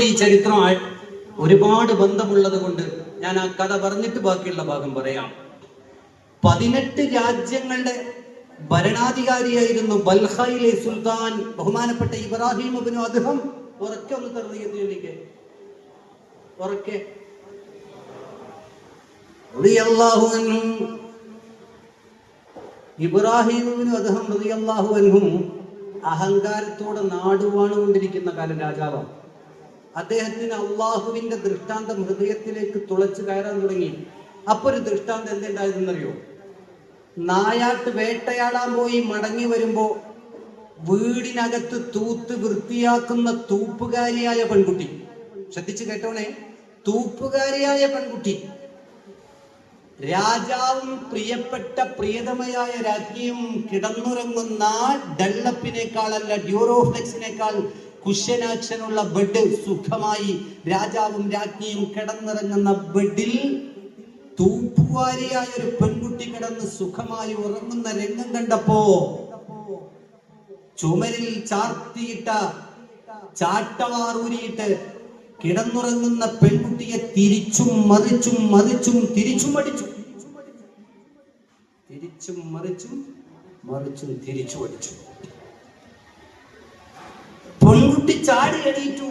ഈ ചരിത്രം ഒരുപാട് ബന്ധമുള്ളത് കൊണ്ട് ഞാൻ ആ കഥ പറഞ്ഞിട്ട് ബാക്കിയുള്ള ഭാഗം പറയാം. 18 രാജ്യങ്ങളുടെ ഭരണാധികാരിയായിരുന്നു ബൽഖയിലെ സുൽത്താൻ ബഹുമാനപ്പെട്ട ഇബ്രാഹിം ഇബ്നു അദ്ഹം. ഉറക്കെ ഒന്ന് തർവീയത്തിലേക്ക് ഉറക്കെ റളിയല്ലാഹു അൻഹു. ഇബ്രാഹിം ഇബ്നു അദ്ഹം റളിയല്ലാഹു അൻഹു അഹങ്കാരത്തോടെ നാടുവാണുകൊണ്ടിരിക്കുന്ന കാലം രാജാവാണ്. അദ്ദേഹത്തിന് അള്ളാഹുവിന്റെ ദൃഷ്ടാന്തം ഹൃദയത്തിലേക്ക് തുളച്ചു കയറാൻ തുടങ്ങി. അപ്പൊ ഒരു ദൃഷ്ടാന്തം എന്തുണ്ടായതെന്നറിയോ? നായാട്ട് വേട്ടയാടാൻ പോയി മടങ്ങി വരുമ്പോ വീടിനകത്ത് തൂത്ത് വൃത്തിയാക്കുന്ന തൂപ്പുകാരിയായ പെൺകുട്ടി, ശ്രദ്ധിച്ചു കേട്ടോണേ, തൂപ്പുകാരിയായ പെൺകുട്ടി രാജാവും പ്രിയപ്പെട്ട പ്രിയതമയായ രാജ്ഞിയും കിടന്നുറങ്ങുന്ന ഡെള്ളപ്പിനേക്കാളല്ല ഡ്യൂറോഫ്ലെക്സിനേക്കാൾ കുഷ്യനാക്ഷനുള്ള ബെഡ്, സുഖമായി രാജാവും രാജ്ഞിയും കിടന്നിറങ്ങുന്ന ബെഡിൽ തൂപ്പുവാരിയായ ഒരു പെൺകുട്ടി കിടന്ന് സുഖമായി ഉറങ്ങുന്ന രംഗം കണ്ടപ്പോ ചുമരിൽ ചാർത്തിയിട്ട ചാട്ടവാറൂരിയിട്ട് കിടന്നുറങ്ങുന്ന പെൺകുട്ടിയെ തിരിച്ചും മറിച്ചും മറിച്ചും തിരിച്ചും അടിച്ചു. തിരിച്ചും മറിച്ചും മറിച്ചും തിരിച്ചു അടിച്ചു. പെൺകുട്ടി ചാടി എണീറ്റു.